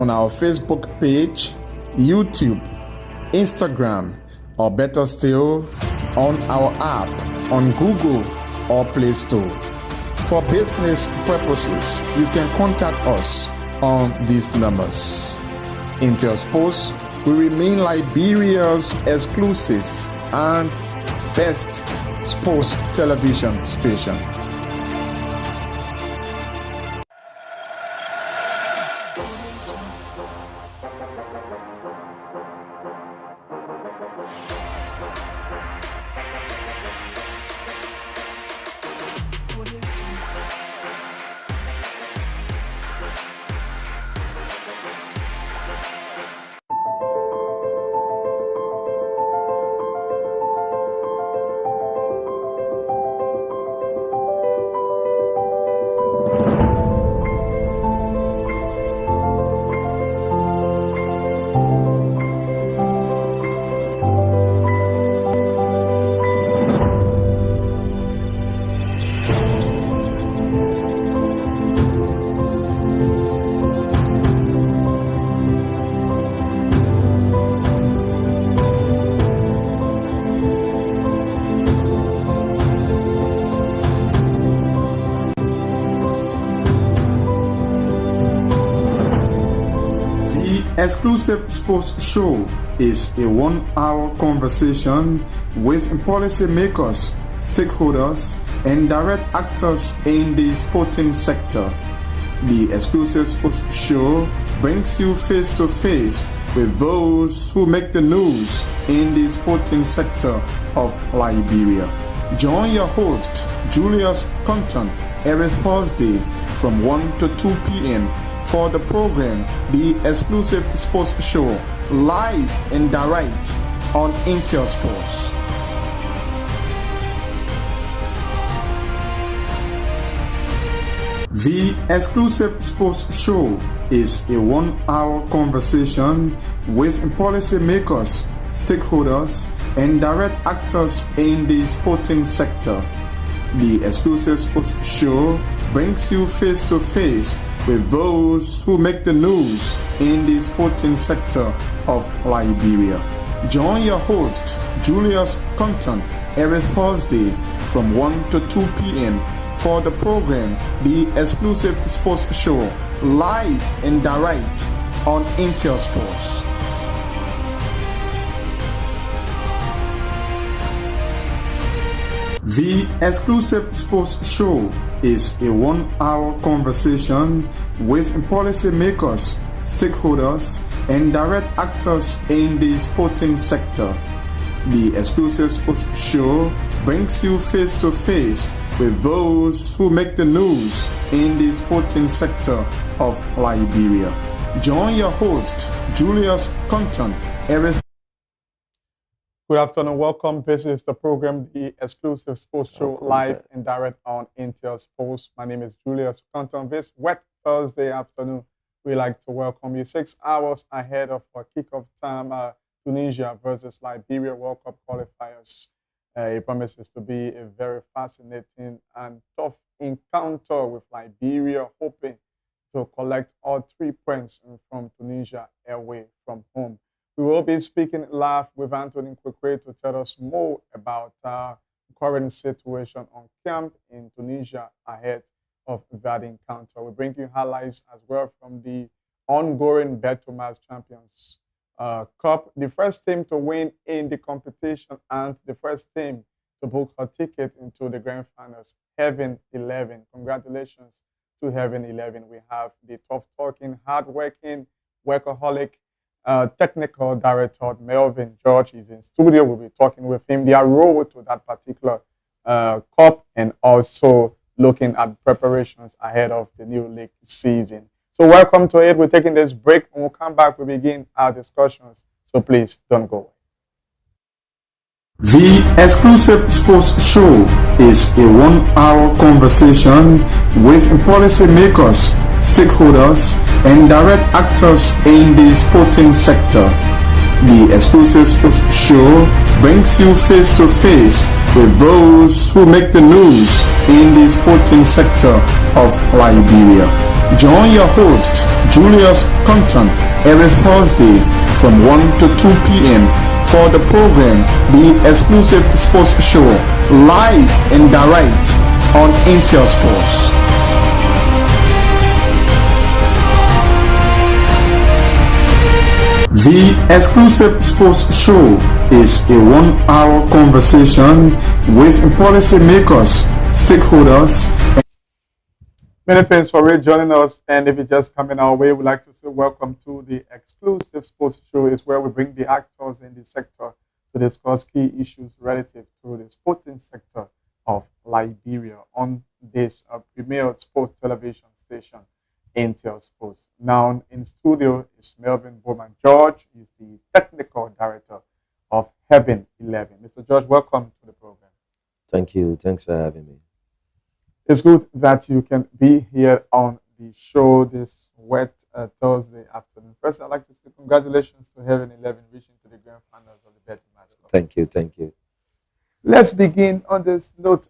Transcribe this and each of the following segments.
on our Facebook page, YouTube, Instagram, or better still, on our app on Google or Play Store. For business purposes, you can contact us on these numbers. Intersports will remain Liberia's exclusive and best sports television station. Exclusive Sports Show is a 1-hour conversation with policymakers, stakeholders, and direct actors in the sporting sector. The Exclusive Sports Show brings you face to face with those who make the news in the sporting sector of Liberia. Join your host, Julius Compton, every Thursday from 1 to 2 p.m. for the program, The Exclusive Sports Show, live and direct on Intersports. The Exclusive Sports Show is a 1-hour conversation with policymakers, stakeholders, and direct actors in the sporting sector. The Exclusive Sports Show brings you face to face with those who make the news in the sporting sector of Liberia. Join your host, Julius Compton, every Thursday from 1 to 2 p.m. for the program, The Exclusive Sports Show, live and direct on Intersports. The Exclusive Sports Show is a 1-hour conversation with policymakers, stakeholders, and direct actors in the sporting sector. The Exclusive Sports Show brings you face to face with those who make the news in the sporting sector of Liberia. Join your host, Julius Compton, every Good afternoon. Welcome. This is the program, The Exclusive Sports Show, live and direct on Intersports. My name is Julius Compton. This wet Thursday afternoon, we like to welcome you 6 hours ahead of our kickoff time. Tunisia versus Liberia World Cup qualifiers. It promises to be a very fascinating and tough encounter with Liberia, hoping to collect all 3 points from Tunisia away from home. We will be speaking live with Anthony Kwekwe to tell us more about the current situation on camp in Tunisia ahead of that encounter. We bring you highlights as well from the ongoing Bet2Match Champions Cup. The first team to win in the competition and the first team to book a ticket into the grand finals, Heaven 11. Congratulations to Heaven 11. We have the tough-talking, hard-working, workaholic, technical director Melvin George is in studio. We'll be talking with him their role to that particular cup and also looking at preparations ahead of the new league season. So welcome to it. We're taking this break. When we come back, we begin our discussions. So please don't go away. The Exclusive Sports Show is a 1-hour conversation with policymakers, stakeholders, and direct actors in the sporting sector. The exclusive sports show brings you face to face with those who make the news in the sporting sector of Liberia. Join your host, Julius Compton, every Thursday from 1 to 2 p.m. for the program The Exclusive Sports Show, live and direct on Intel Sports. The Exclusive Sports Show is a 1-hour conversation with policymakers, stakeholders, and many thanks for joining us. And if you're just coming our way, we'd like to say welcome to the Exclusive Sports Show. It's where we bring the actors in the sector to discuss key issues relative to the sporting sector of Liberia on this premier sports television station, Intel Sports. Now in studio is Melvin Bowman George. He's the technical director of Heaven 11. Mr. George, welcome to the program. Thank you. Thanks for having me. It's good that you can be here on the show this wet Thursday afternoon. First, I'd like to say congratulations to Heaven 11 reaching to the grand finals of the Betting Match Cup. Thank you. Thank you. Let's begin on this note.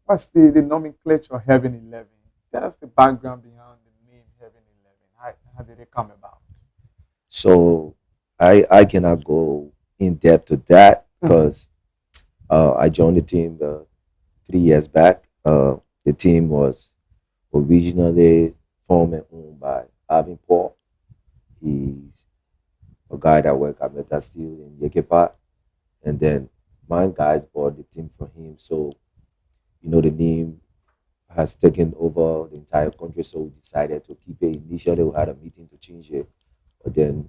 What's the nomenclature of Heaven 11? Tell us the background behind the name Heaven 11. How did it come about? So I cannot go in depth to that because I joined the team 3 years back. The team was originally formed and owned by Alvin Paul. He's a guy that worked at Meta Steel in Yekepa. And then my guys bought the team from him. So, the name has taken over the entire country. So we decided to keep it. Initially, we had a meeting to change it. But then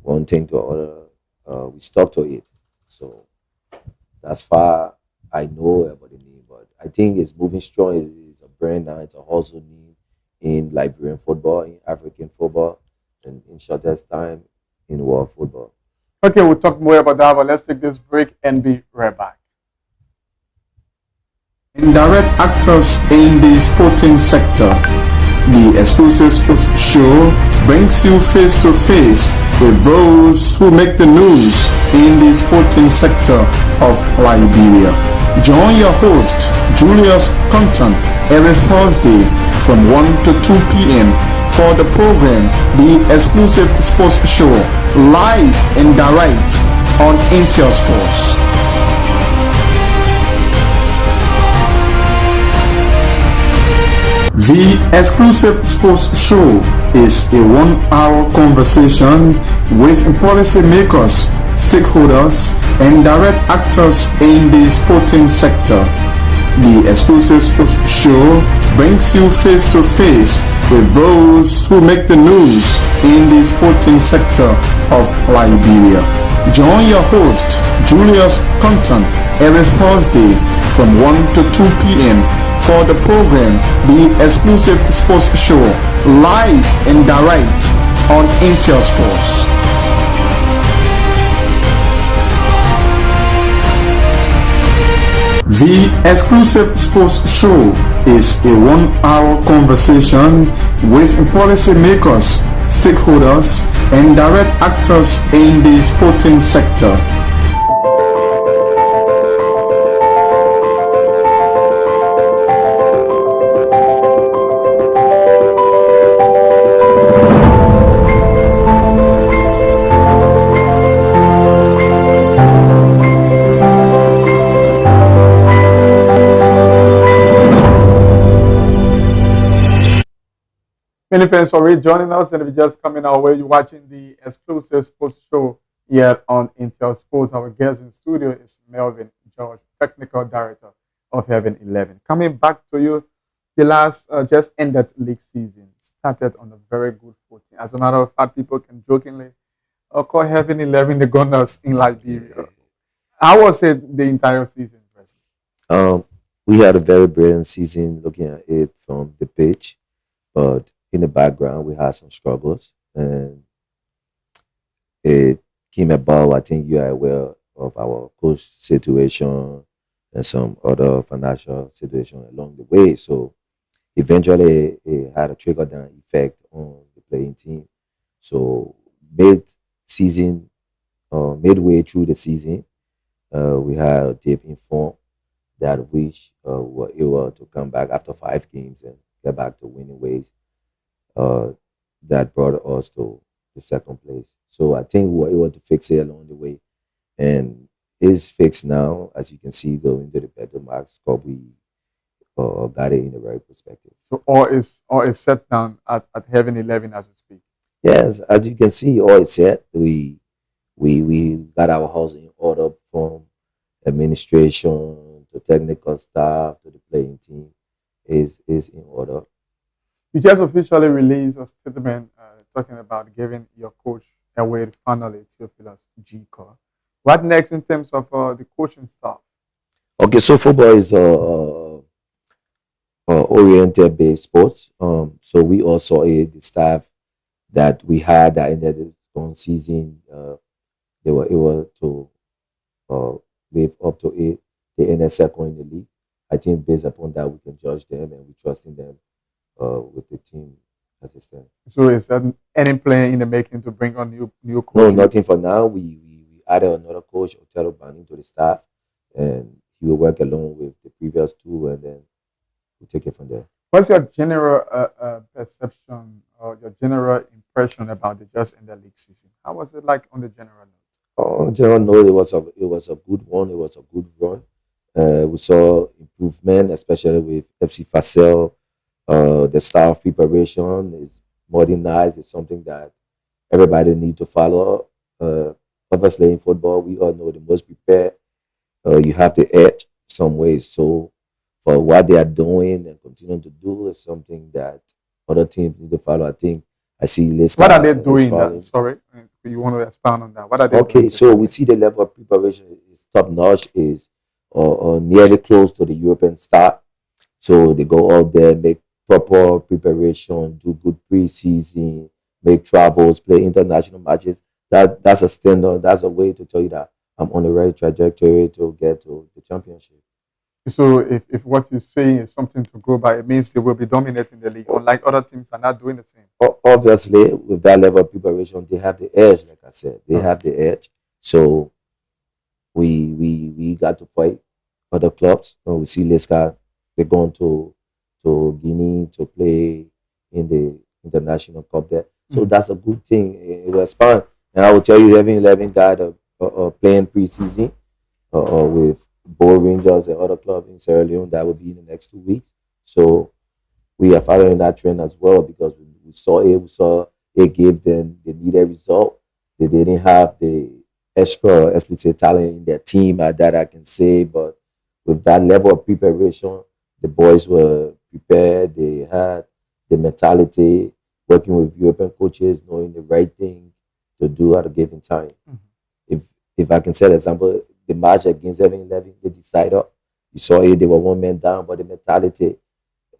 one thing to another, we stuck to it. So that's far I know about the name. But I think it's moving strong. It's a brand now. It's a household name in Liberian football, in African football, and in shortest time in world football. Okay, we'll talk more about that, but let's take this break and be right back. Indirect actors in the sporting sector. The Exclusive Sports Show brings you face to face with those who make the news in the sporting sector of Liberia. Join your host, Julius Compton, every Thursday from 1 to 2 p.m. for the program The Exclusive Sports Show, live and direct on Intel Sports. The Exclusive Sports Show is a 1-hour conversation with policymakers, stakeholders, and direct actors in the sporting sector. The Exclusive Sports Show brings you face to face with those who make the news in the sporting sector of Liberia. Join your host, Julius Compton, every Thursday from 1 to 2 p.m. for the program The Exclusive Sports Show, live and direct on Intel Sports. The Exclusive Sports Show is a 1-hour conversation with policymakers, stakeholders, and direct actors in the sporting sector. Many thanks for joining us, and if you're just coming our way, you're watching the Exclusive Sports Show here on Intel Sports. Our guest in studio is Melvin George, technical director of Heaven 11. Coming back to you, the last just ended league season started on a very good footing. As a matter of fact, people can jokingly call Heaven 11 the Gunners in Liberia. How was it the entire season, President? We had a very brilliant season looking at it from the pitch, but in the background, we had some struggles, and it came about. I think you are aware of our coach situation and some other financial situation along the way. So eventually, it had a trickle down effect on the playing team. So mid season, midway through the season, we had a dip in form that which were able to come back after 5 games and get back to winning ways. Uh, that brought us to the second place. So I think we were able to fix it along the way, and is fixed now. As you can see, going to the better marks, we got it in the right perspective. So all is set down at Heaven 11 as we speak. Yes, as you can see, all is set. We got our house in order from administration to technical staff to the playing team is in order. You just officially released a statement talking about giving your coach away finally, Theophilus G. What next in terms of the coaching staff? Okay, so football is oriented based sports. So we also the staff that we had that ended its own season. They were able to uh, live up to it. They ended second in the league. I think based upon that, we can judge them and we trust in them with the team as it stands. So is there any plan in the making to bring on new No, coach? nothing for now. We added another coach, Otero Bani, to the staff, and he will work along with the previous two, and then we'll take it from there. What's your general perception or your general impression about the just in the league season? How was it like on the general note? General note, it was a good one. It was a good run. We saw improvement, especially with FC Facel. The style of preparation is modernized. It's something that everybody need to follow. Obviously, in football, we all know the most prepared. You have the edge some ways. So for what they are doing and continuing to do is something that other teams need to follow. I think I see What are Lisca they is doing? following. Sorry, you want to expand on that? What are they Okay, doing? so we see the level of preparation is top notch, is nearly close to the European start. So they go out there, make proper preparation, do good preseason, make travels, play international matches. That's a standard. That's a way to tell you that I'm on the right trajectory to get to the championship. So if what you're saying is something to go by, it means they will be dominating the league, unlike other teams are not doing the same. Obviously, with that level of preparation, they have the edge. Like I said, they Okay. have the edge. So we got to fight other clubs. We see Lesca, they're going to Guinea to play in the international cup there. So Mhm. that's a good thing. It was fun, and I will tell you, having 11 guys playing preseason with Bo Rangers and other clubs in Sierra Leone, that will be in the next 2 weeks. So we are following that trend as well because we saw it. We saw it gave them the needed result. They didn't have the extra explicit talent in their team that I can say, but with that level of preparation, the boys were prepared. They had the mentality, working with European coaches, knowing the right thing to do at a given time. Mhm. If I can set an example, the match against 7-11, they decided. You saw it, they were one man down, but the mentality,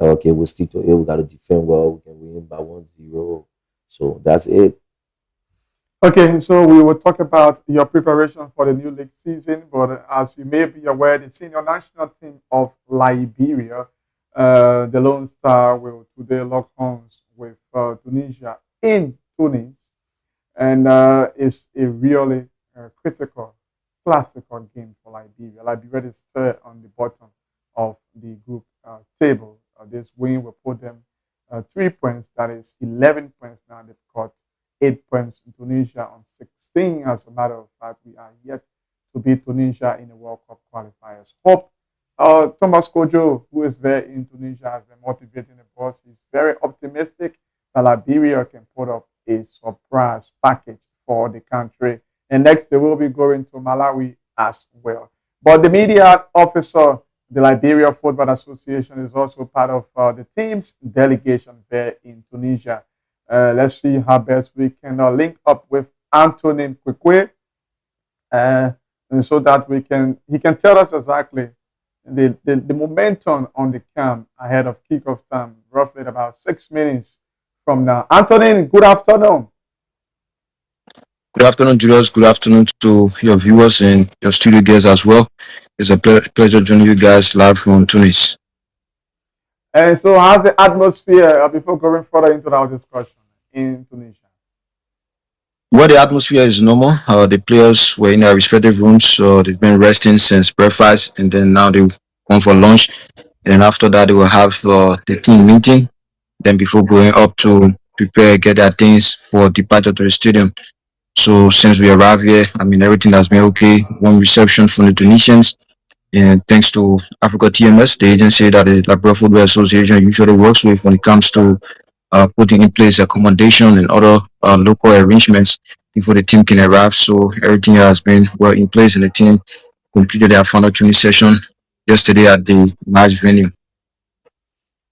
okay, we'll stick to it. We got to defend well. We can win by 1-0. So that's it. Okay, so we will talk about your preparation for the new league season, but as you may be aware, the senior national team of Liberia, the Lone Star, will today lock horns with Tunisia in Tunis, and it's a really critical, classical game for Liberia. Liberia is third on the bottom of the group table. This win will put them 3 points, that is 11 points now they've got 8 points. Tunisia on 16. As a matter of fact, we are yet to beat Tunisia in the World Cup qualifiers. Hope Thomas Kojo, who is there in Tunisia, has been motivating the boss. He's very optimistic that Liberia can put up a surprise package for the country. And next, they will be going to Malawi as well. But the media officer, the Liberia Football Association, is also part of the team's delegation there in Tunisia. Let's see how best we can link up with Antonin Kwekwe, and so that he can tell us exactly the momentum on the camp ahead of kickoff time, roughly at about 6 minutes from now. Antonin, good afternoon. Good afternoon, Julius. Good afternoon to your viewers and your studio guests as well. It's a pleasure joining you guys live from Tunis. And so, how's the atmosphere before going further into our discussion in Tunisia? Well, the atmosphere is normal. The players were in their respective rooms, so they've been resting since breakfast, and then now they come for lunch. And then after that, they will have the team meeting. Then before going up to prepare, get their things for departure to the stadium. So since we arrived here, I mean everything has been okay. One reception from the Tunisians, and thanks to Africa TMS, the agency that the Liberia Football Association usually works with when it comes to putting in place accommodation and other local arrangements before the team can arrive. So everything has been well in place, and the team completed their final training session yesterday at the match venue.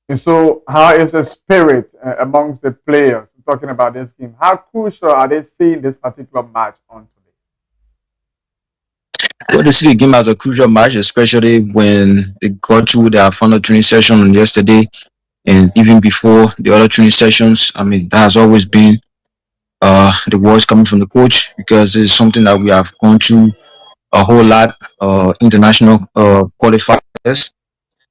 And so, how is the spirit amongst the players talking about this game? How crucial are they seeing this particular match on today? Well, they see the game as a crucial match, especially when they got through their final training session on yesterday, and even before the other training sessions. I mean, that has always been the words coming from the coach, because this is something that we have gone through a whole lot. International qualifiers,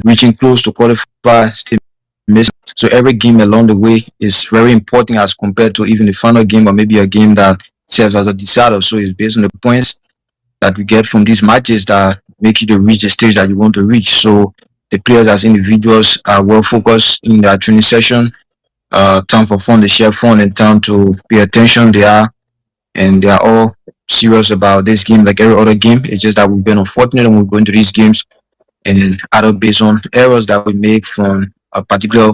reaching close to qualify, still missing. So every game along the way is very important as compared to even the final game, or maybe a game that serves as a decider. So it's based on the points that we get from these matches that make you to reach the stage that you want to reach. So the players as individuals are well focused in their training session. Time for fun, they share fun, and time to pay attention. They are all serious about this game like every other game. It's just that we've been unfortunate when we go into these games and either based on errors that we make from a particular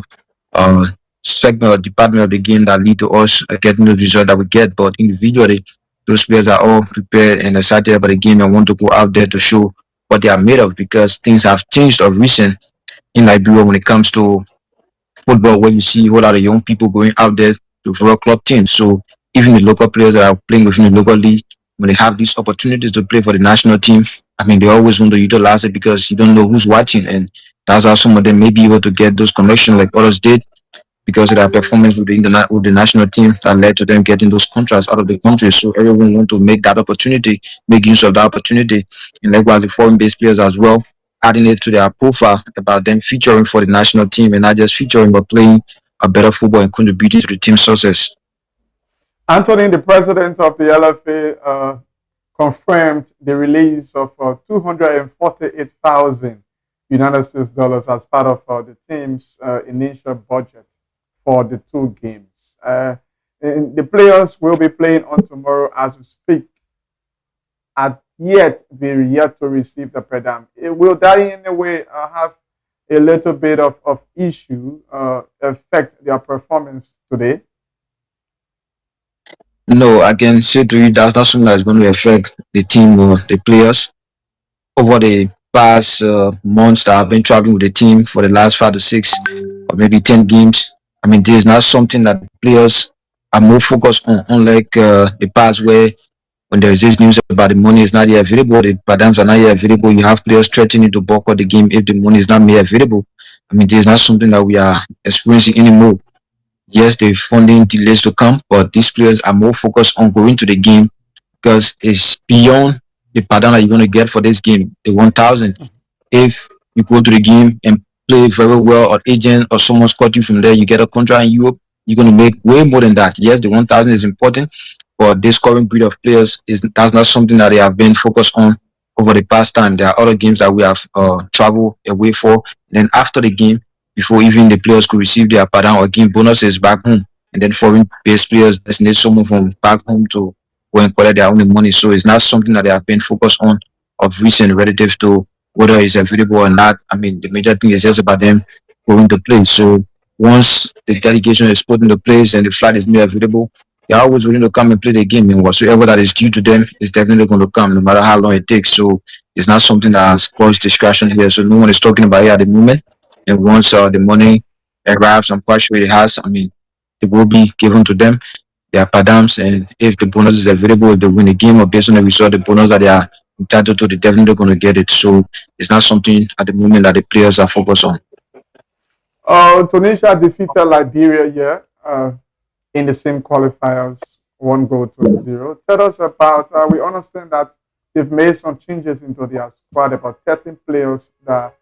uh, segment or department of the game that lead to us getting the result that we get. But individually, those players are all prepared and excited about the game and want to go out there to show what they are made of, because things have changed of recent in Liberia when it comes to football, where you see a whole lot of young people going out there to World Club teams. So even the local players that are playing within the local league, when they have these opportunities to play for the national team, I mean, they always want to utilize it, because you don't know who's watching. And that's how some of them may be able to get those connections like others did, because of their performance with with the national team that led to them getting those contracts out of the country. So everyone want to make that opportunity, make use of that opportunity. And likewise, the foreign-based players as well, adding it to their profile about them featuring for the national team, and not just featuring but playing a better football and contributing to the team's success. Anthony, the president of the LFA, confirmed the release of 248,000 United States dollars as part of the team's initial budget for the two games. And the players will be playing on tomorrow as we speak. At yet, they're yet to receive the per diem. Will that in any way have a little bit of issue affect their performance today? No, I can say to you that's not something that's going to affect the team or the players. Over the past months that I've been traveling with the team for the last 5 to 6 or maybe 10 games, I mean, this is not something that players are more focused on, unlike the past where when there is this news about the money is not yet available, the padams are not yet available, you have players threatening to boycott the game if the money is not made available. I mean, this is not something that we are experiencing anymore. Yes, the funding delays to come, but these players are more focused on going to the game, because it's beyond the pattern that you're going to get for this game, the 1,000. If you go to the game and play very well, or agent or someone scouts you from there, you get a contract in Europe, you're going to make way more than that. Yes, the 1,000 is important, but this current breed of players is that's not something that they have been focused on over the past time. There are other games that we have traveled away for. And then after the game, before even the players could receive their pardon or game bonuses back home, and then foreign based players designate someone from back home to go and collect their own money. So it's not something that they have been focused on of recent relative to whether it's available or not. I mean, the major thing is just about them going to play. So once the delegation is put into place and the flight is made available, they're always willing to come and play the game. And whatsoever that is due to them is definitely going to come, no matter how long it takes. So it's not something that has caused discussion here. So no one is talking about it at the moment. And once the money arrives, I'm quite sure it has. I mean, it will be given to them. They are padams, and if the bonus is available, if they win the game or based on the result, the bonus that they are entitled to, they're definitely going to get it. So it's not something at the moment that the players are focused on. Tunisia defeated Liberia here in the same qualifiers, 1-0. Tell us about, we understand that they've made some changes into their squad, about 13 players that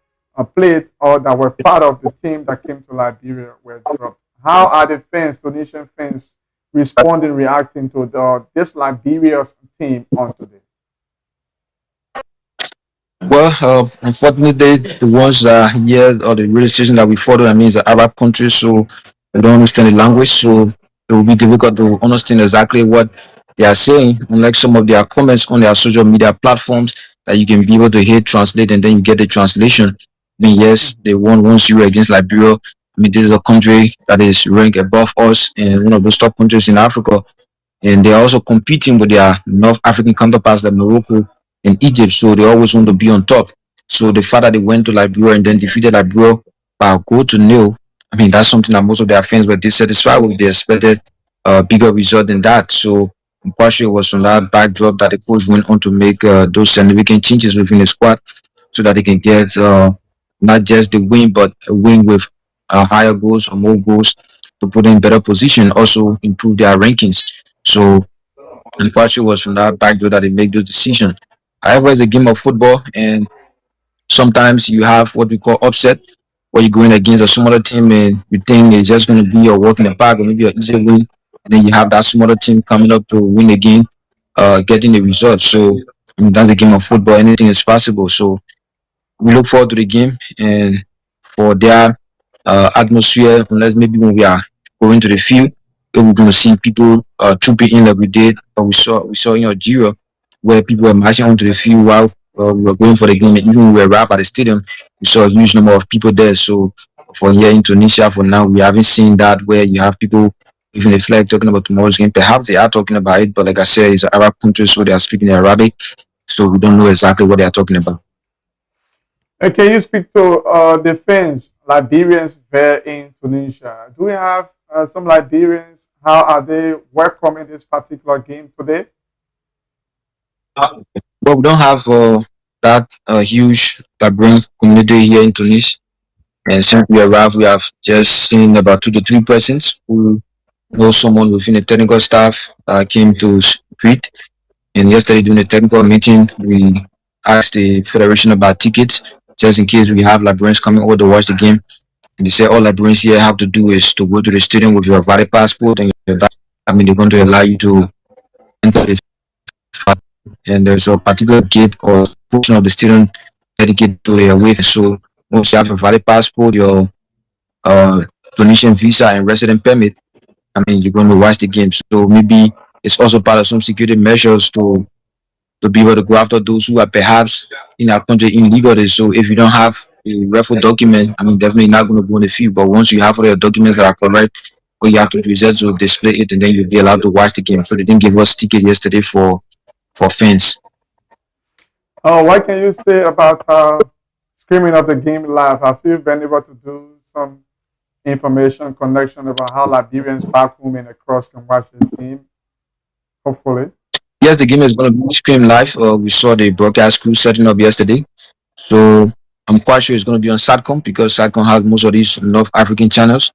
played or that were part of the team that came to Liberia were dropped. How are the fans, Tunisian fans, responding, reacting to this Liberia's team on today? Well, unfortunately, the ones that here or the radio station that we follow, I mean, is the Arab countries, so we don't understand the language, so it will be difficult to understand exactly what they are saying. Unlike some of their comments on their social media platforms, that you can be able to hear, translate, and then you get the translation. I mean, yes, they won 1-0 against Liberia. I mean, this is a country that is ranked above us and one of those top countries in Africa, and they are also competing with their North African counterparts like Morocco and Egypt. So they always want to be on top. So the fact that they went to Liberia and then defeated Liberia by a goal to nil, I mean, that's something that most of their fans were dissatisfied with. They expected a bigger result than that. So I'm quite sure it was on that backdrop that the coach went on to make those significant changes within the squad so that they can get not just the win, but a win with higher goals or more goals to put in better position, also improve their rankings. So and partially was from that backdoor that they make those decisions. However, it's a game of football, and sometimes you have what we call upset, where you're going against a smaller team and you think it's just going to be a walk in the park or maybe an easy win. Then you have that smaller team coming up to win again, getting the result. So I mean, that's a game of football. Anything is possible. So we look forward to the game and for their atmosphere, unless maybe when we are going to the field, we're going to see people trooping in like we did, we saw in Algeria, where people were marching onto the field while we were going for the game. And even when we were right at the stadium, we saw a huge number of people there. So for here in Tunisia, for now, we haven't seen that where you have people even the flag talking about tomorrow's game. Perhaps they are talking about it, but like I said, it's an Arab country, so they are speaking Arabic. So we don't know exactly what they are talking about. Can you speak to the fans, Liberians there in Tunisia? Do we have some Liberians? How are they welcoming this particular game today? But we don't have that huge vibrant community here in Tunis. And since we arrived, we have just seen about 2 to 3 persons who know someone within the technical staff came to greet. And yesterday, during the technical meeting, we asked the federation about tickets, just in case we have Liberians coming over to watch the game. And they said all Liberians here have to do is to go to the stadium with your valid passport and I mean, they're going to allow you to enter the and there's a particular gate or portion of the stadium dedicated to the away. So once you have a valid passport, your uh, donation visa and resident permit, I mean, you're going to watch the game. So maybe it's also part of some security measures to be able to go after those who are perhaps in our country illegally. So if you don't have a reference document, I mean, definitely not going to go in the field. But once you have all your documents that are correct, all you have to do is just to display it, and then you'll be allowed to watch the game. So they didn't give us ticket yesterday for fans. What can you say about screaming of the game live? Have you been able to do some information connection about how Liberians back home and across can watch the game? Hopefully. Yes, the game is going to be streamed live. We saw the broadcast crew setting up yesterday. So I'm quite sure it's going to be on Satcom because Satcom has most of these North African channels.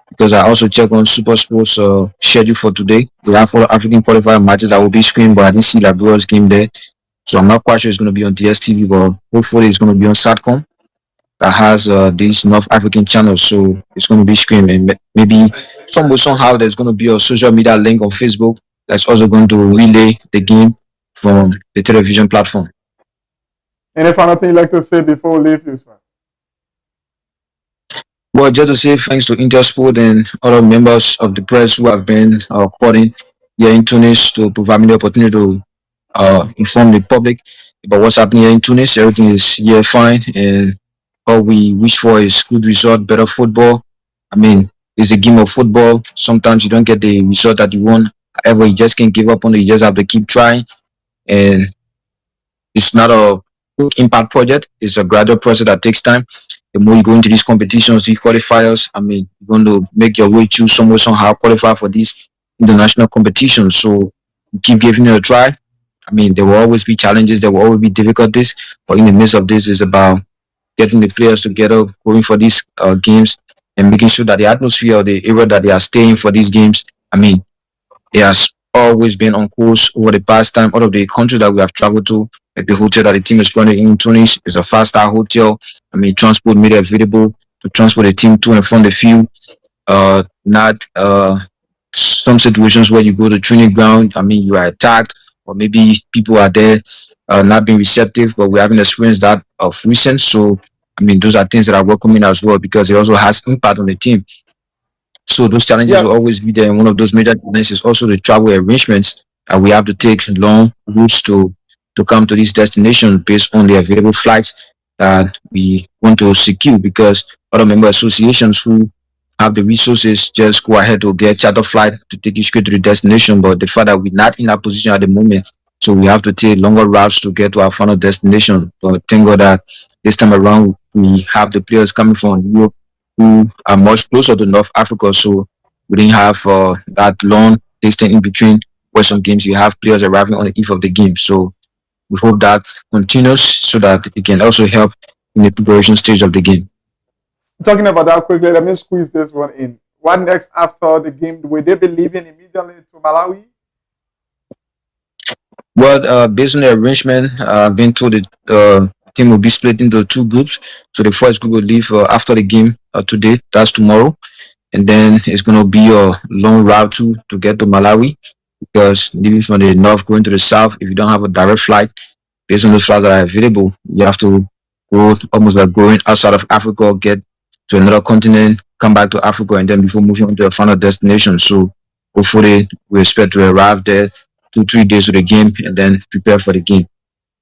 Because I also check on Super Sports schedule for today. We have all African qualifier matches that will be screened, but I didn't see Liberia's game there. So I'm not quite sure it's going to be on DSTV, but hopefully it's going to be on Satcom that has these North African channels. So it's going to be screened. And maybe somehow there's going to be a social media link on Facebook that's also going to relay the game from the television platform. Any final thing you'd like to say before we leave you, sir? Well, just to say thanks to Intersport and other members of the press who have been reporting here in Tunis to provide me the opportunity to inform the public about what's happening here in Tunis. Everything is here fine, and all we wish for is good result, better football. I mean, it's a game of football. Sometimes you don't get the result that you want. However, you just can't give up on it. You just have to keep trying. And it's not a quick impact project. It's a gradual process that takes time. The more you go into these competitions, these qualifiers, I mean, you're going to make your way through somewhere, somehow qualify for these international competitions. So keep giving it a try. I mean, there will always be challenges, there will always be difficulties, but in the midst of this is about getting the players together, going for these games, and making sure that the atmosphere or the area that they are staying for these games, I mean, it has always been on course over the past time. Out of the countries that we have traveled to, like the hotel that the team is running in Tunis is a five-star hotel. I mean, transport made it available to transport the team to and from the field. Not some situations where you go to training ground, I mean, you are attacked, or maybe people are there not being receptive, but we haven't experienced that of recent. So, I mean, those are things that are welcoming as well because it also has impact on the team. So those challenges Yeah, will always be there. And one of those major challenges is also the travel arrangements. And we have to take long routes to come to these destinations based on the available flights that we want to secure because other member associations who have the resources just go ahead to get charter flight to take you straight to the destination. But the fact that we're not in that position at the moment, so we have to take longer routes to get to our final destination. But thank God that this time around we have the players coming from Europe who are much closer to North Africa. So we didn't have that long distance in between where some games you have players arriving on the eve of the game. So we hope that continues so that it can also help in the preparation stage of the game. talking about that quickly, let me squeeze this one in. What next after the game? Will they be leaving immediately to Malawi? Well, based on the arrangement, I've been told the team will be split into two groups. So the first group will leave after the game today, that's tomorrow. And then it's going to be a long route to get to Malawi because leaving from the north going to the south, if you don't have a direct flight, based on the flights that are available, you have to go almost like going outside of Africa, get to another continent, come back to Africa, and then before moving on to a final destination. So hopefully we expect to arrive there 2 3 days to the game and then prepare for the game.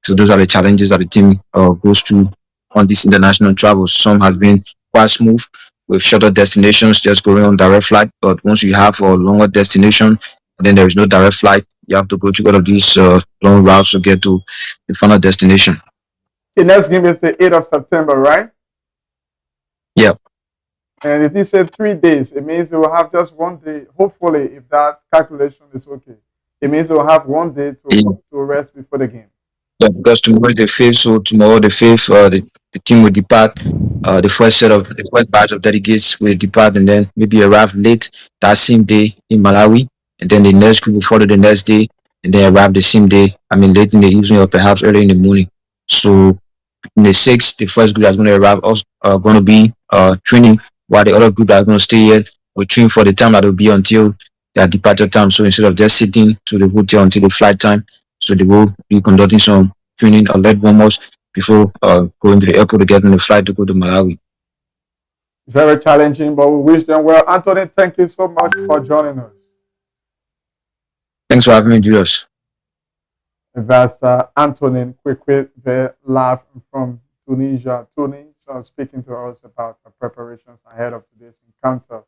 So those are the challenges that the team goes through on this international travel. Some has been quite smooth with shorter destinations, just going on direct flight. But once you have a longer destination, then there is no direct flight. You have to go through all of these long routes to get to the final destination. The next game is the 8th of September, right? Yeah. And if you say 3 days, it means they will have just one day. Hopefully, if that calculation is okay, it means they will have one day to rest before the game. Yeah, because tomorrow is the fifth, so tomorrow the fifth, the team will depart. The first batch of delegates will depart and then maybe arrive late that same day in Malawi, and then the next group will follow the next day, and then arrive the same day. I mean, late in the evening or perhaps early in the morning. So in the sixth, the first group that's going to arrive also going to be training, while the other group that's going to stay here will train for the time that will be until their departure time. So instead of just sitting to the hotel until the flight time, so they will be conducting some training or lead warm-ups before going to the airport to get on the flight to go to Malawi. Very challenging, but we wish them well. Anthony, thank you so much for joining us. Thanks for having me, Julius. That's Antonin Kwekwe, live from Tunisia. Tunisia speaking to us about the preparations ahead of today's encounter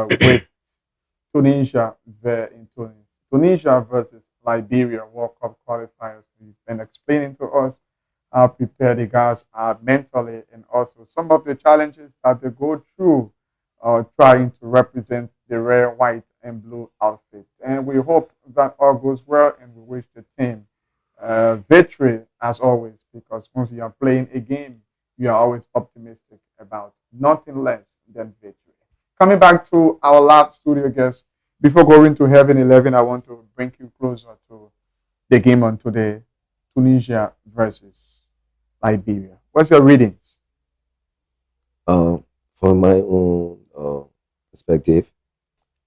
with Tunisia there in Tunis. Tunisia versus Liberia World Cup qualifiers. He's been explaining to us how prepared the guys are mentally and also some of the challenges that they go through trying to represent the rare white and blue outfit. And we hope that all goes well and we wish the team victory as always, because once you are playing a game, you are always optimistic about nothing less than victory. Coming back to our lab studio guest, before going to Heaven 11, I want to bring you closer to the game on today, Tunisia versus Liberia. What's your readings? From my own perspective,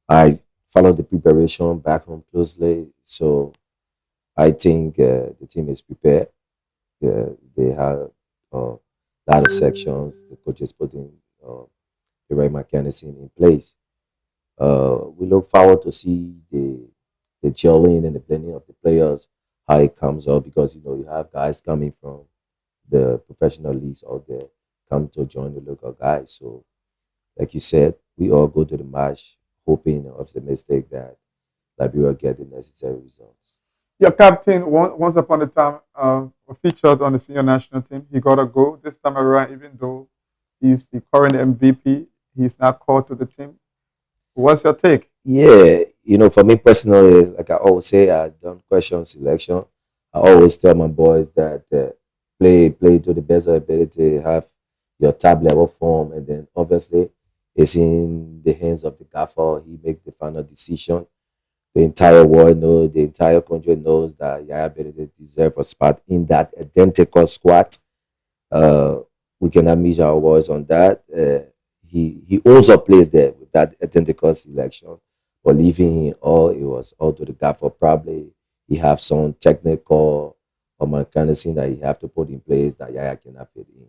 I follow the preparation back home closely, so I think the team is prepared. They have a lot of sections. The coaches putting the right mechanism in place. We look forward to see the gelling and the blending of the players, how it comes up, because you have guys coming from the professional leagues out there come to join the local guys. So, like you said, we all go to the match hoping and optimistic that Liberia get the necessary results. Your captain, once upon a time, featured on the senior national team. He got a goal this time around, even though he's the current MVP. He's not called to the team. What's your take? Yeah, for me personally, like I always say, I don't question selection. I always tell my boys that play to the best of ability, have your top level form, and then obviously it's in the hands of the gaffer. He make the final decision. The entire world knows, the entire country knows that Yaya Benedict deserves a spot in that identical squad. We cannot meet our words on that. He also plays there with that identical selection. or leaving him all, it was all to the guy for probably he have some technical or mechanism that he have to put in place that Yaya cannot fit in.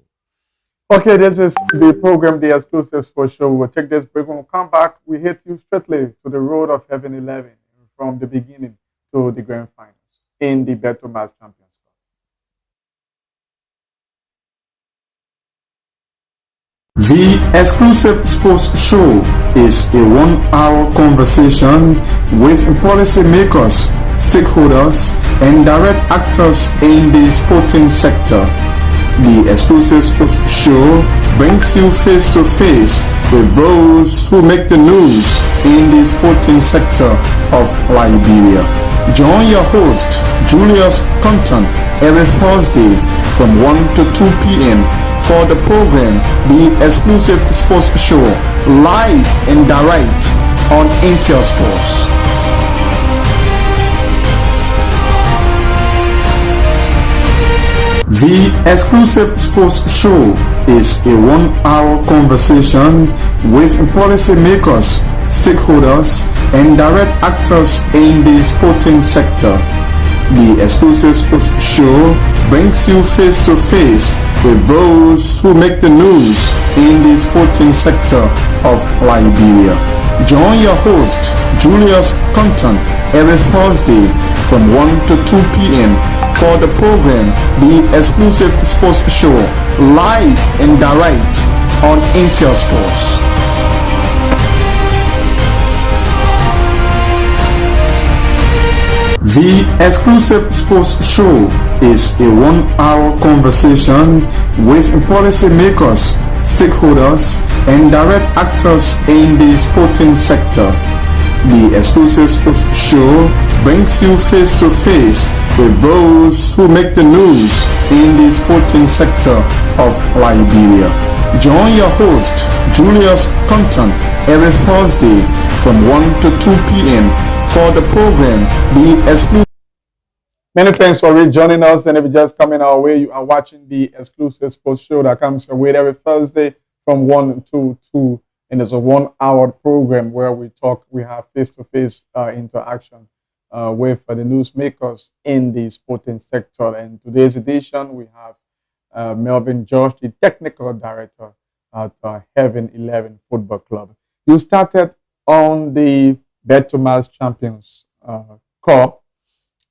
Okay, this is the program, the exclusive sports show. We'll take this break. When we come back, we hit you straightly to the road of Heaven 11 from the beginning to the grand finals in the Beto Mas Champions Cup. The exclusive sports show is a 1 hour conversation with policymakers, stakeholders, and direct actors in the sporting sector. The exclusive sports show brings you face to face with those who make the news in the sporting sector of Liberia. Join your host, Julius Compton, every Thursday from 1 to 2 p.m. for the program, The Exclusive Sports Show, live and direct on Intel Sports. The exclusive sports show is a 1 hour conversation with policymakers, stakeholders, and direct actors in the sporting sector. The exclusive sports show brings you face to face with those who make the news in the sporting sector of Liberia. Join your host, Julius Compton, every Thursday from 1 to 2 p.m. for the program, The Exclusive Sports Show, live and direct on Intel Sports. The exclusive sports show is a 1 hour conversation with policymakers, stakeholders, and direct actors in the sporting sector. The exclusive sports show brings you face to face with those who make the news in the sporting sector of Liberia. Join your host, Julius Compton, every Thursday from 1 to 2 p.m. for the program, The Exclusive. Many thanks for rejoining us, and if you're just coming our way, you are watching the exclusive sports show that comes your way every Thursday from 1 to 2, and it's a 1 hour program where we have face-to-face interaction with the newsmakers in the sporting sector. And today's edition, we have Melvin Josh, the technical director at Heaven 11 Football Club. You started on the Beto Mas Champions Cup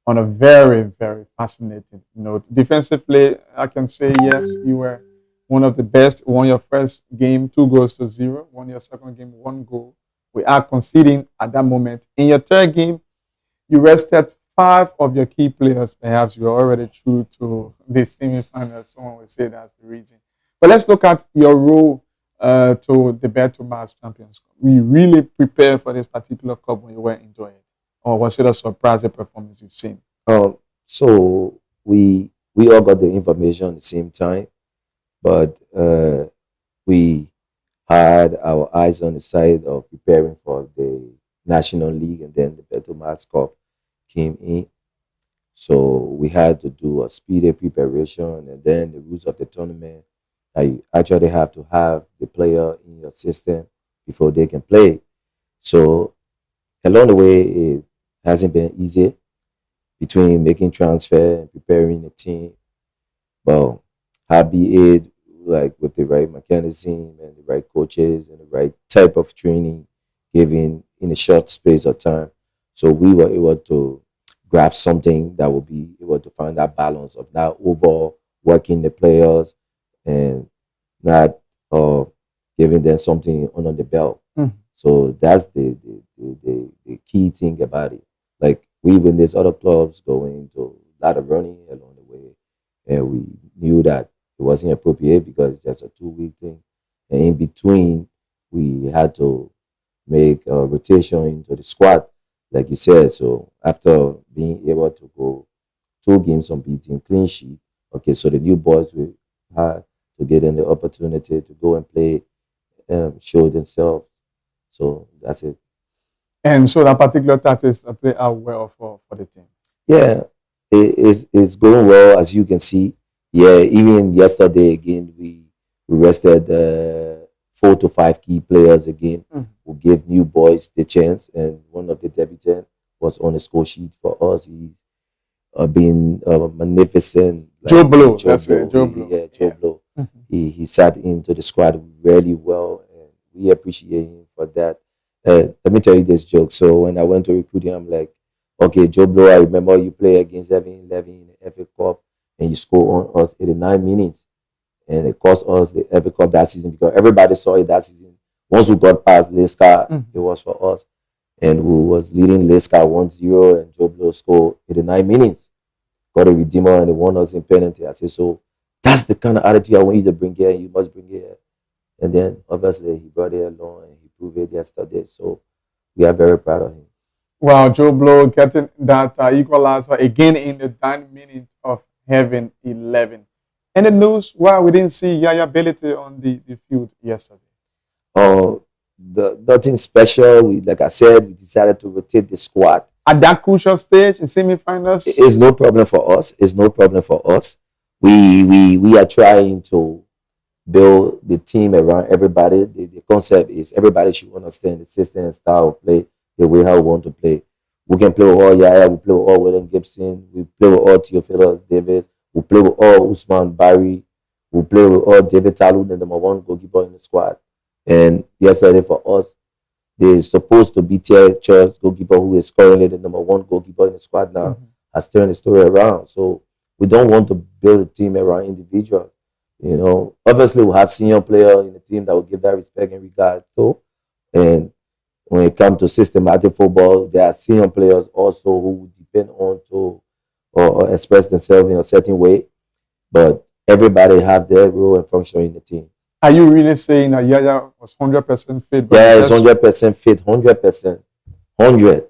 on a very, very fascinating note. Defensively, I can say yes, you were one of the best. Won your first game 2-0. Won your second game 1 goal. We are conceding at that moment. In your third game, you rested 5 of your key players. Perhaps you are already through to the semifinals. Someone will say that's the reason. But let's look at your role to the Beto Mas Champions Cup. We really prepared for this particular cup when you were enjoying it, or was it a surprising performance you've seen? So we all got the information at the same time, but we had our eyes on the side of preparing for the National League, and then the Beto Mas Cup came in. So we had to do a speedy preparation, and then the rules of the tournament. You actually have to have the player in your system before they can play. So along the way, it hasn't been easy between making transfer and preparing the team. But happy it like with the right mechanism and the right coaches and the right type of training given in a short space of time. So we were able to grasp something that will be able to find that balance of not overworking the players and not giving them something under the belt. So that's the key thing about it. Like we witnessed other clubs going to a lot of running along the way, and we knew that it wasn't appropriate because it's just a 2-week thing. And in between, we had to make a rotation into the squad, like you said. So after being able to go 2 games unbeaten, clean sheet, okay, so the new boys will have to get in the opportunity to go and play, show themselves. So that's it. And so that particular tactics play out well for the team. Yeah, it's going well, as you can see. Yeah, even yesterday again, we rested 4 to 5 key players again. Who give new boys the chance, and one of the debutants was on the score sheet for us. He's been magnificent. Joe Blow, Joe that's Blow. it, Joe Blow. Yeah, Joe Blow. He sat into the squad really well, and we appreciate him for that. Let me tell you this joke. So when I went to recruit him, I'm like, okay, Joe Blow, I remember you play against Evan Levy in the FA Cup, and you score on us 89 minutes, and it cost us the FA Cup that season because everybody saw it that season. Once we got past Leicester, it was for us. And we was leading Leicester 1-0, and Joe Blow scored 89 minutes. Got a redeemer, and they won us in penalty. I said, so that's the kind of attitude I want you to bring here, and you must bring here. And then, obviously, he brought it along, and he proved it yesterday. So we are very proud of him. Wow, Joe Blow getting that equalizer again in the 9 minutes of Heaven 11. And the news, wow, we didn't see Yaya Belete on the field yesterday. Nothing special. Like I said, we decided to rotate the squad. At that crucial stage in semi-finals? It's no problem for us. It's no problem for us. We are trying to build the team around everybody. The concept is everybody should understand the system and style of play, the way how we want to play. We can play with all Yaya, we play with all William Gibson, we play with all Theophilus Davis, we play with all Usman Barry, we play with all David Talon, the number 1 goalkeeper in the squad. And yesterday for us, they're supposed to be Thierry Charles, goalkeeper, who is currently the number 1 goalkeeper in the squad now, has turned the story around. So we don't want to build a team around individuals. You know, obviously we have senior players in the team that will give that respect and regard to. And when it comes to systematic football, there are senior players also who depend on to or express themselves in a certain way. But everybody have their role and function in the team. Are you really saying that Yaya was 100% fit? Yeah, it's 100% fit, 100%. 100.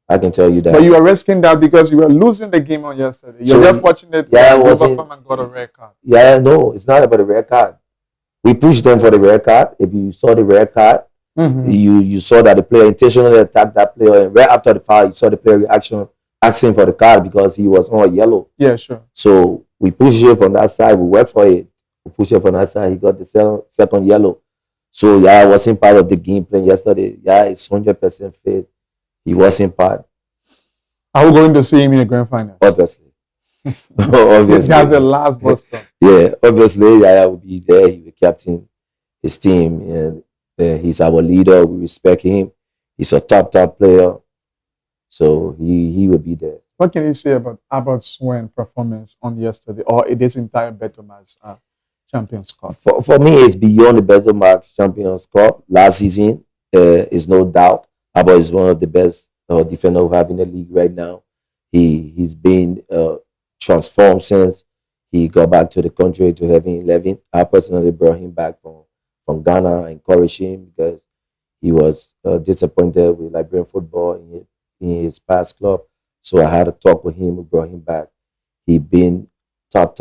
I can tell you that. But you are risking that because you were losing the game on yesterday. You're just fortunate that Farman got a red card. Yeah, no, it's not about the red card. We pushed them for the red card. If you saw the red card, you saw that the player intentionally attacked that player, and right after the foul, you saw the player reaction asking for the card because he was on yellow. Yeah, sure. So we pushed it from that side. We worked for it. We pushed it from that side. He got the second yellow. So yeah, I wasn't part of the game plan yesterday. Yeah, it's 100% fit. He wasn't part. Are we going to see him in the grand final? Obviously. Obviously. That's the last Boston. Yeah, obviously, Yaya will be there. He will captain his team, and he's our leader. We respect him. He's a top player, so he will be there. What can you say about Swen's performance on yesterday, or this entire Betomax Champions Cup? For me, it's beyond the Betomax Champions Cup. Last season, is no doubt. Abba is one of the best defenders we have in the league right now. He's been transformed since he got back to the country to Heaven 11. I personally brought him back from Ghana and encouraged him because he was disappointed with Liberian football in his past club. So I had a talk with him. We brought him back. He been top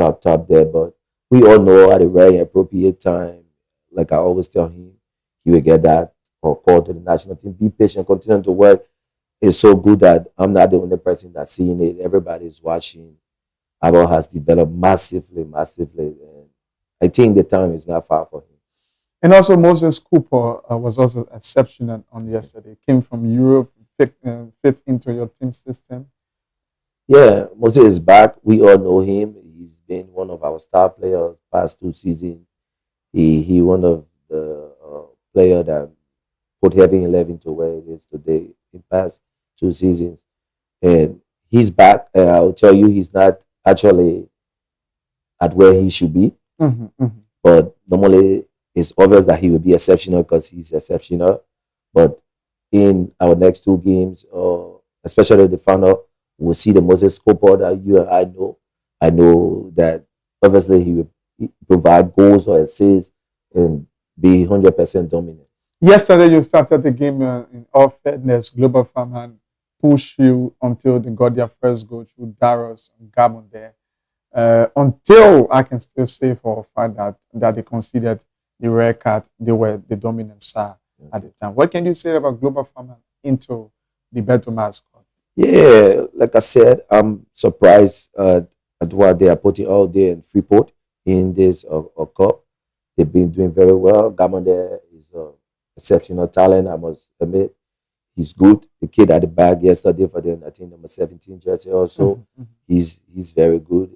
there, but we all know at a very appropriate time, like I always tell him, he will get that or call to the national team. Be patient, continue to work. It's so good that I'm not the only person that's seeing it. Everybody is watching. Abba has developed massively. And I think the time is not far for him. And also Moses Cooper was also exceptional on yesterday. Came from Europe, fit into your team system. Yeah, Moses is back. We all know him. He's been one of our star players past 2 seasons. He one of the players that put Heaven 11 to where it is today in past 2 seasons. And he's back. And I'll tell you, he's not actually at where he should be. But normally, it's obvious that he will be exceptional because he's exceptional. But in our next 2 games, especially the final, we'll see the Moses Cooper that you and I know. I know that obviously he will provide goals or assists and be 100% dominant. Yesterday, you started the game in all fairness. Global Farmland pushed you until they got their first goal through Darius and Gabon there. Until I can still say for a fact that they considered the red card, they were the dominant side at the time. What can you say about Global Farmland into the Betomax Cup? Yeah, like I said, I'm surprised at what they are putting out there in Freeport in this cup. They've been doing very well. Gabon there is exceptional talent, I must admit. He's good. The kid at the back yesterday for them, I think number 17 jersey also, he's very good.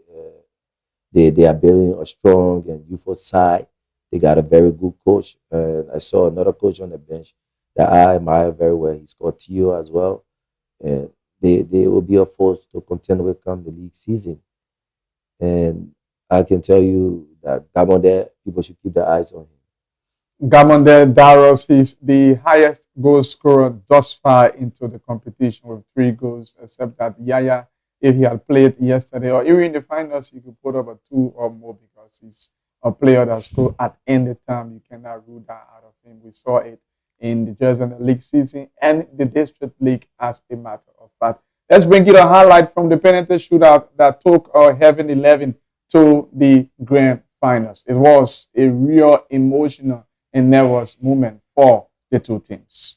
They are building a strong and youthful side. They got a very good coach. I saw another coach on the bench that I admire very well. He's called Tio as well. And they will be a force to contend with come the league season. And I can tell you that Damonde, people should keep their eyes on him. Gamonde Daros is the highest goal scorer thus far into the competition with 3 goals, except that Yaya, if he had played yesterday or even in the finals, he could put up a 2 or more because he's a player that scored at any time. You cannot rule that out of him. We saw it in the Jersey League season and the District League as a matter of fact. Let's bring you a highlight from the penalty shootout that took our Heaven 11 to the grand finals. It was a real emotional and nervous moment for the two teams.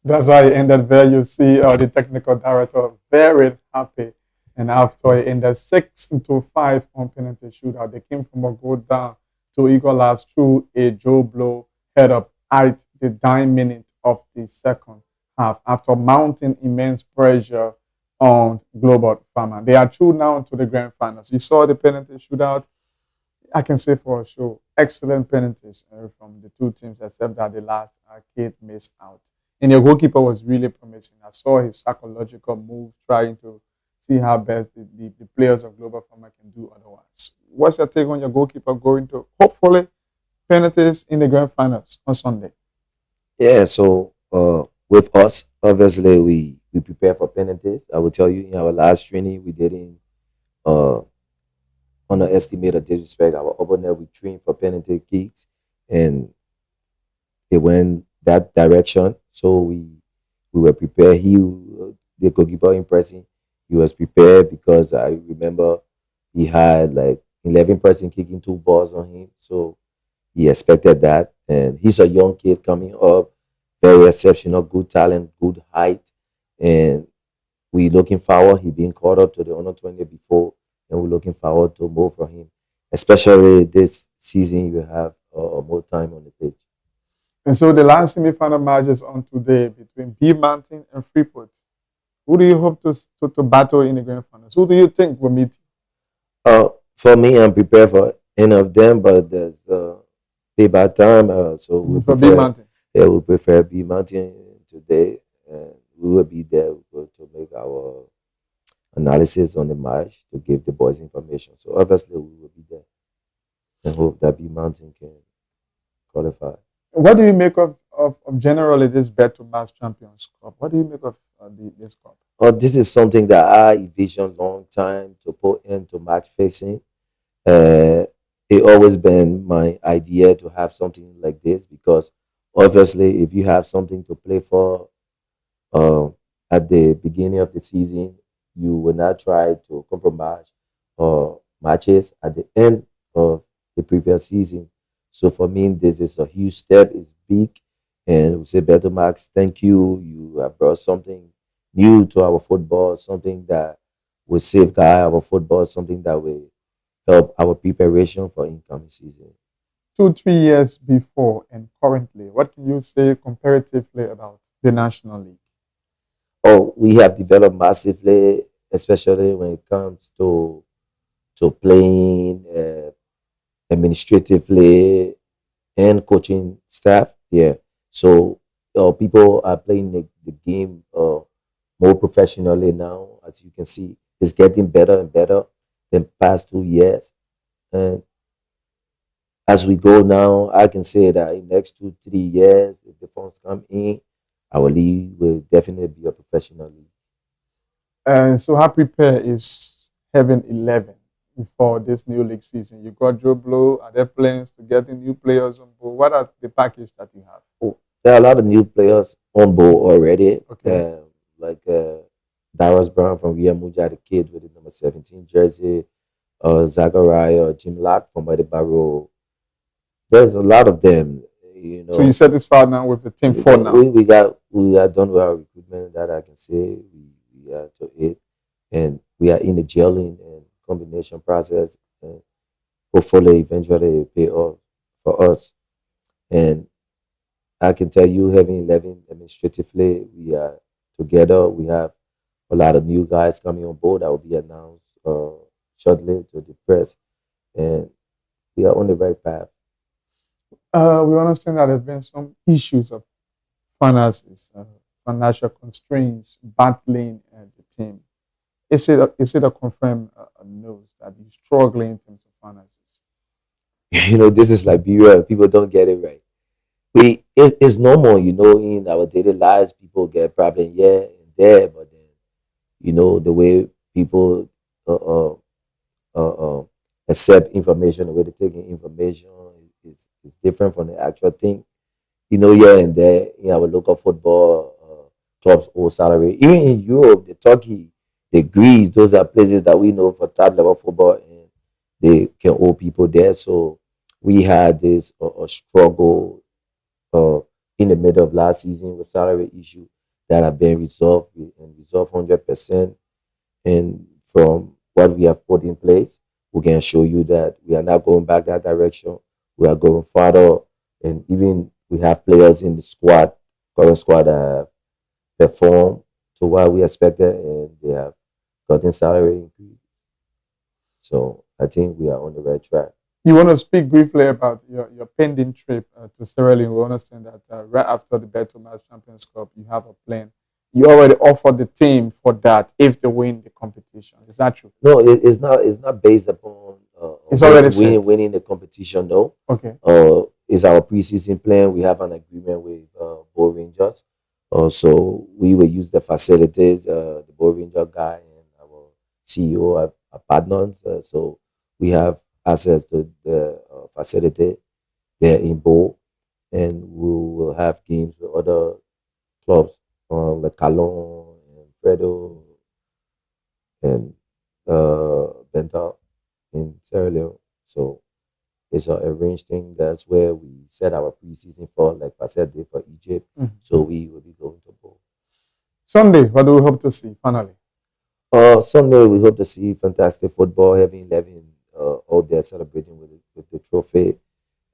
That's how he ended there. You see the technical director very happy. And after he ended 6-5 on penalty shootout, they came from a goal down to equalize through a Joe Blow head up at the dying minute of the second half after mounting immense pressure on Global Farmer. They are through now to the grand finals. You saw the penalty shootout. I can say for sure, excellent penalties from the two teams, except that the last kid missed out. And your goalkeeper was really promising. I saw his psychological move, trying to see how best the players of Global Farmer can do otherwise. What's your take on your goalkeeper going to hopefully penalties in the grand finals on Sunday? Yeah, so with us, obviously we prepare for penalties. I will tell you in our last training we didn't uh underestimate or disrespect our opponent. We trained for penalty kicks and it went that direction. So we were prepared. The goalkeeper impressing. He was prepared because I remember he had like 11 person kicking 2 balls on him. So he expected that. And he's a young kid coming up, very exceptional, good talent, good height. And we looking forward. He been called up to the under 20 before, and we're looking forward to more from him. Especially this season, you have more time on the pitch. And so the last semi-final match is on today between B Mountain and Freeport. Who do you hope to battle in the grand finals? Who do you think will meet? For me, I'm prepared for any of them, but there's payback time. So we For B prefer, Mountain. yeah, we prefer B Mountain today, and we will be there to make our analysis on the match to give the boys information. So obviously, we will be there and hope that B Mountain can qualify. What do you make of generally this Beto Mass Champions Cup? What do you make of this cup? This is something that I envisioned long time to put into match facing. Uh, it always been my idea to have something like this because obviously, if you have something to play for uh, at the beginning of the season, you will not try to compromise matches at the end of the previous season. So for me, this is a huge step. It's big, and we say, Beto Max, thank you. You have brought something new to our football, something that will safeguard our football, something that will help our preparation for incoming season. 2, 3 years before and currently, what can you say comparatively about the National League? Oh, we have developed massively, especially when it comes to playing administratively and coaching staff. Yeah, so people are playing the game more professionally now. As you can see, it's getting better and better than past 2 years. And as we go now, I can say that in the next 2, 3 years, if the funds come in, our league will definitely be a professional league. And so how prepared is Heaven 11 for this new league season? You got Joe Blow. Are there plans to get the new players on board? What are the package that you have? Oh, there are a lot of new players on board already. Okay. Like Darius Brown from Real Muja, the kid with the number 17 jersey, Zachariah, Jim Lott from Barrow. There's a lot of them, you know. So you satisfied now with the team we, for got- now? we are done with our recruitment that I can say we are to it, and we are in the gelling and combination process, and hopefully eventually it will pay off for us. And I can tell you, having 11 administratively, we are together. We have a lot of new guys coming on board that will be announced shortly to the press, and we are on the right path. We understand that there have been some issues of finances, financial constraints battling the team. Is it a confirmed news that you're struggling in terms of finances? This is Liberia. People don't get it right. It's normal, in our daily lives. People get problem here and there, but then the way people uh, uh, uh, accept information, the way they take in information is different from the actual thing. Here and there in our local football clubs or salary. Even in Europe, the Turkey, the Greece, those are places that we know for top level football, and they can owe people there. So we had this struggle uh, in the middle of last season with salary issue. that have been resolved and resolved 100%. And from what we have put in place, we can show you that we are not going back that direction. We are going further, and even we have players in the squad, current squad, that have performed to what we expected, and they have gotten salary increase. So I think we are on the right track. You want to speak briefly about your pending trip to Sierra Leone. We understand that right after the Beto Match Champions Cup, you have a plan. You already offered the team for that if they win the competition. Is that true? No, it's not. It's not based upon. It's already set. Winning the competition, though. Okay. It's our preseason plan. We have an agreement with Bo Rangers. So we will use the facilities. The Bo Ranger guy and our CEO are partners. So we have access to the facility there in Bo, and we will have games with other clubs like Calon and Fredo and Benta in Sierra Leone. So it's an arranged thing. That's where we set our preseason for, like I said, for Egypt. So we will be going to Bo. Sunday, what do we hope to see finally? Sunday, we hope to see fantastic football, having 11 out there celebrating with the trophy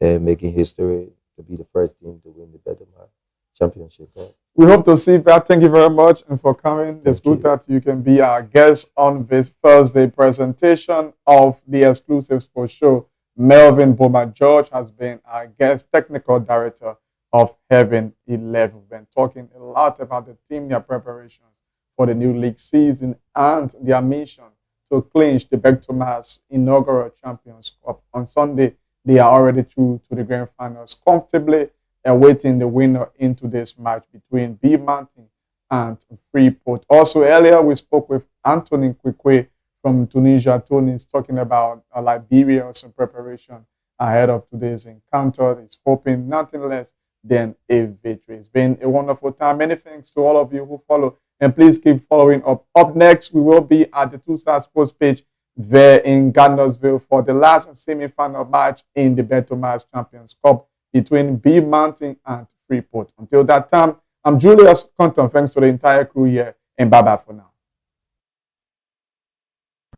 and making history to be the first team to win the Beto Match Championship. We hope to see that. Thank you very much and for coming. It's good that you can be our guest on this Thursday presentation of the exclusive sports show. Melvin Boma George has been our guest technical director of Heaven 11. We've been talking a lot about the team, their preparations for the new league season, and their mission to clinch the Beto Match inaugural Champions Cup. On Sunday, they are already through to the grand finals comfortably, awaiting the winner into this match between B Mountain and Freeport. Also, earlier we spoke with Anthony Kwekwe from Tunisia. Tony is talking about Liberia's preparation ahead of today's encounter. He's hoping nothing less than a victory. It's been a wonderful time. Many thanks to all of you who follow, and please keep following up. Up next, we will be at the Two Star Sports page there in Gardnersville for the last semi-final match in the Beto Match Champions Cup between B Mountain and Freeport. Until that time, I'm Julius Compton. Thanks to the entire crew here, and bye-bye for now.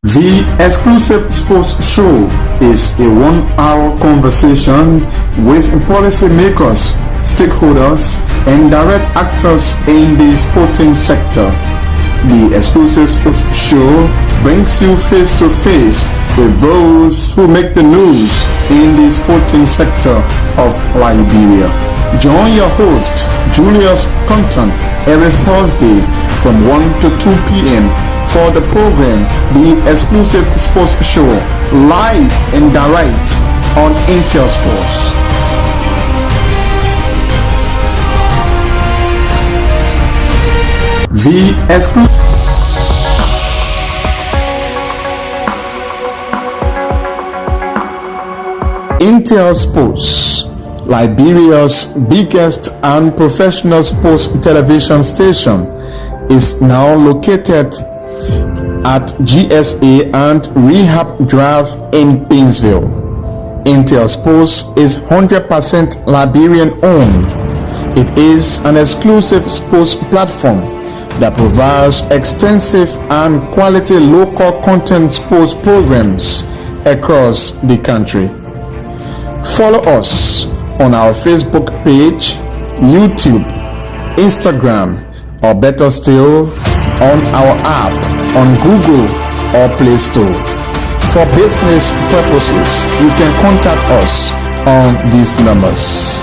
The exclusive sports show is a 1-hour conversation with policymakers, stakeholders, and direct actors in the sporting sector. The exclusive sports show brings you face to face with those who make the news in the sporting sector of Liberia. Join your host, Julius Compton, every Thursday from 1 to 2 p.m. for the program, The Exclusive Sports Show, live and direct on Intel Sports. The exclusive Intel Sports, Liberia's biggest and professional sports television station, is now located at GSA and Rehab Drive in Painesville. Intel Sports is 100% Liberian owned. It is an exclusive sports platform that provides extensive and quality local content sports programs across the country. Follow us on our Facebook page, YouTube, Instagram, or better still, on our app on Google or Play Store. For business purposes, you can contact us on these numbers.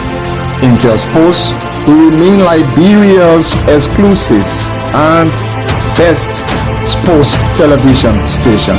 Intel Sports will remain Liberia's exclusive and best sports television station.